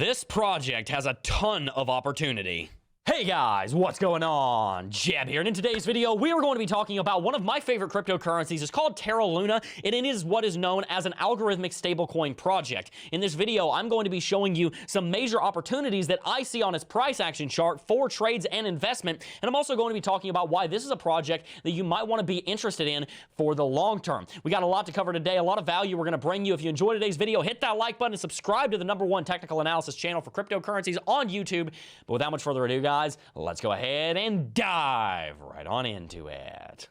This project has a ton of opportunity. Hey guys, what's going on? Jab here, and in today's video, we are going to be talking about one of my favorite cryptocurrencies. It's called Terra Luna, and it is what is known as an algorithmic stablecoin project. In this video, I'm going to be showing you some major opportunities that I see on its price action chart for trades and investment, and I'm also going to be talking about why this is a project that you might want to be interested in for the long term. We got a lot to cover today, a lot of value we're going to bring you. If you enjoyed today's video, hit that like button and subscribe to the #1 technical analysis channel for cryptocurrencies on YouTube. But without much further ado, guys, let's go ahead and dive right on into it.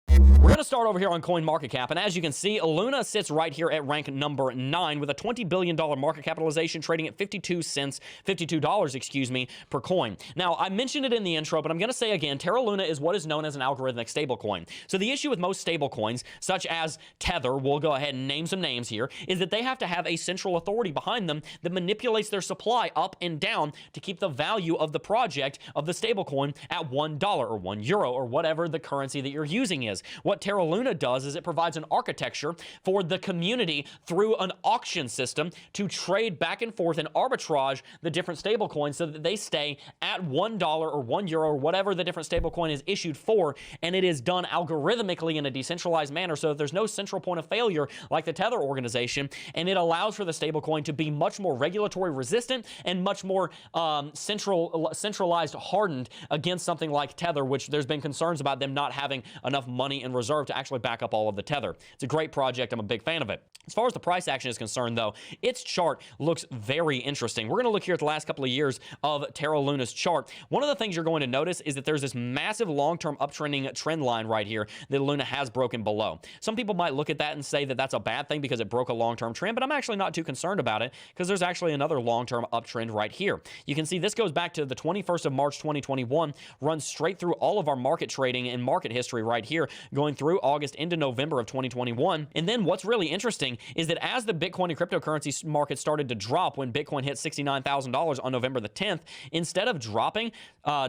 We're going to start over here on CoinMarketCap, and as you can see, Luna sits right here at rank number 9 with a $20 billion market capitalization, trading at $52, excuse me, per coin. Now, I mentioned it in the intro, but I'm going to say again, Terra Luna is what is known as an algorithmic stablecoin. So the issue with most stablecoins, such as Tether, we'll go ahead and name some names here, is that they have to have a central authority behind them that manipulates their supply up and down to keep the value of the project of the stablecoin at $1 or €1 or whatever the currency that you're using is. What Terra Luna does is it provides an architecture for the community through an auction system to trade back and forth and arbitrage the different stablecoins so that they stay at $1 or €1 or whatever the different stablecoin is issued for, and it is done algorithmically in a decentralized manner so that there's no central point of failure like the Tether organization, and it allows for the stablecoin to be much more regulatory resistant and much more centralized hardened against something like Tether, which there's been concerns about them not having enough money in reserve to actually back up all of the Tether. It's a great project. I'm a big fan of it. As far as the price action is concerned, though, its chart looks very interesting. We're going to look here at the last couple of years of Terra Luna's chart. One of the things you're going to notice is that there's this massive long-term uptrending trend line right here that Luna has broken below. Some people might look at that and say that that's a bad thing because it broke a long-term trend, but I'm actually not too concerned about it because there's actually another long-term uptrend right here. You can see this goes back to the 21st of March 2021, runs straight through all of our market trading and market history right here, going through August into November of 2021. And then what's really interesting is that as the Bitcoin and cryptocurrency market started to drop when Bitcoin hit $69,000 on November the 10th, instead of dropping,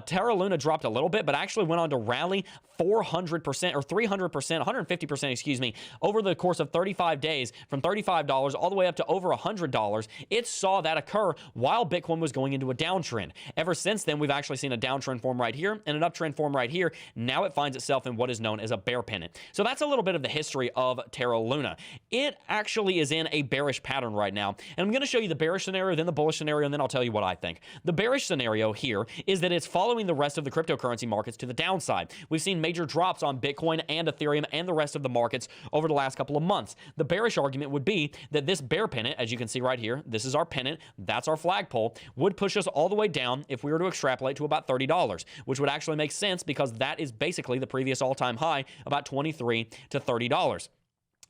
Terra Luna dropped a little bit, but actually went on to rally 400% or 300%, 150%, excuse me, over the course of 35 days from $35 all the way up to over $100. It saw that occur while Bitcoin was going into a downtrend. Ever since then, we've actually seen a downtrend form right here and an uptrend form right here. Now it finds itself in what is known as a bear pennant. So that's a little bit of the history of Terra Luna. It actually is in a bearish pattern right now, and I'm going to show you the bearish scenario, then the bullish scenario, and then I'll tell you what I think. The bearish scenario here is that it's following the rest of the cryptocurrency markets to the downside. We've seen major drops on Bitcoin and Ethereum and the rest of the markets over the last couple of months. The bearish argument would be that this bear pennant, as you can see right here, this is our pennant, that's our flagpole, would push us all the way down if we were to extrapolate to about $30, which would actually make sense because that is basically the previous all-time high, about $23 to $30.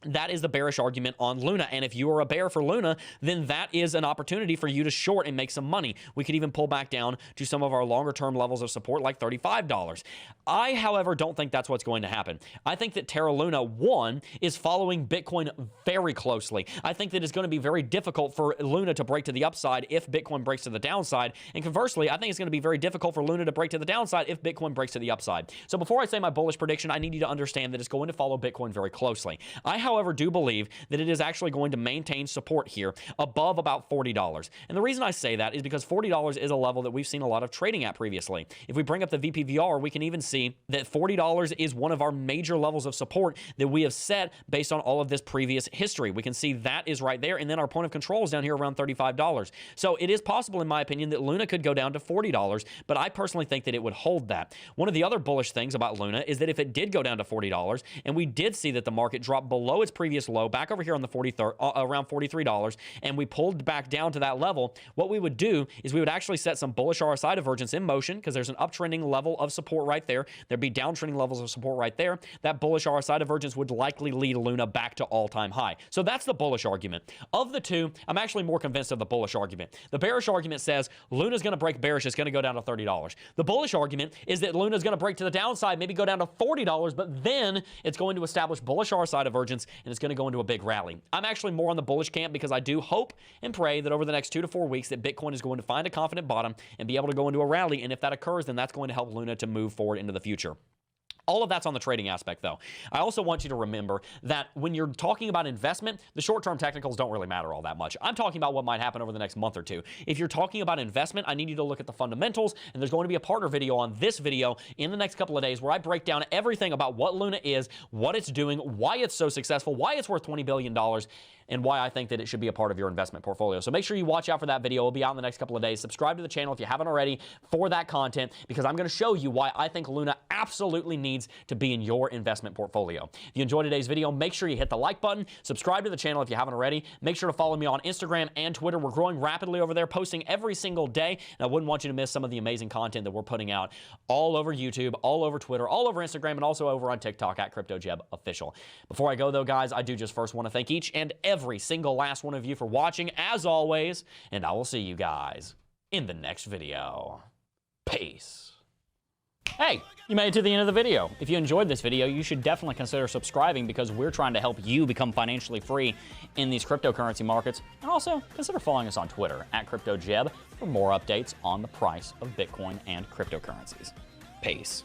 That is the bearish argument on Luna, and if you are a bear for Luna, then that is an opportunity for you to short and make some money. We could even pull back down to some of our longer-term levels of support, like $35. I, however, don't think that's what's going to happen. I think that Terra Luna, one, is following Bitcoin very closely. I think that it's going to be very difficult for Luna to break to the upside if Bitcoin breaks to the downside, and conversely, I think it's going to be very difficult for Luna to break to the downside if Bitcoin breaks to the upside. So before I say my bullish prediction, I need you to understand that it's going to follow Bitcoin very closely. I, however, do believe that it is actually going to maintain support here above about $40. And the reason I say that is because $40 is a level that we've seen a lot of trading at previously. If we bring up the VPVR, we can even see that $40 is one of our major levels of support that we have set based on all of this previous history. We can see that is right there, and then our point of control is down here around $35. So it is possible, in my opinion, that Luna could go down to $40, but I personally think that it would hold that. One of the other bullish things about Luna is that if it did go down to $40, and we did see that the market dropped below its previous low back over here on the around $43, and we pulled back down to that level, what we would do is we would actually set some bullish RSI divergence in motion because there's an uptrending level of support right there. There'd be downtrending levels of support right there. That bullish RSI divergence would likely lead Luna back to all-time high. So that's the bullish argument. Of the two, I'm actually more convinced of the bullish argument. The bearish argument says Luna's going to break bearish. It's going to go down to $30. The bullish argument is that Luna's going to break to the downside, maybe go down to $40, but then it's going to establish bullish RSI divergence, and it's going to go into a big rally. I'm actually more on the bullish camp because I do hope and pray that over the next 2 to 4 weeks that Bitcoin is going to find a confident bottom and be able to go into a rally, and if that occurs, then that's going to help Luna to move forward into the future. All of that's on the trading aspect, though. I also want you to remember that when you're talking about investment, the short-term technicals don't really matter all that much. I'm talking about what might happen over the next month or two. If you're talking about investment, I need you to look at the fundamentals, and there's going to be a partner video on this video in the next couple of days where I break down everything about what Luna is, what it's doing, why it's so successful, why it's worth $20 billion, and why I think that it should be a part of your investment portfolio. So make sure you watch out for that video. It'll be out in the next couple of days. Subscribe to the channel if you haven't already for that content, because I'm going to show you why I think Luna absolutely needs to be in your investment portfolio. If you enjoyed today's video, make sure you hit the like button. Subscribe to the channel if you haven't already. Make sure to follow me on Instagram and Twitter. We're growing rapidly over there, posting every single day, and I wouldn't want you to miss some of the amazing content that we're putting out all over YouTube, all over Twitter, all over Instagram, and also over on TikTok at CryptoJebOfficial. Before I go, though, guys, I do just first want to thank each and every single last one of you for watching, as always, and I will see you guys in the next video. Peace. Hey, you made it to the end of the video. If you enjoyed this video, you should definitely consider subscribing, because we're trying to help you become financially free in these cryptocurrency markets. And also, consider following us on Twitter at CryptoJeb for more updates on the price of Bitcoin and cryptocurrencies. Peace.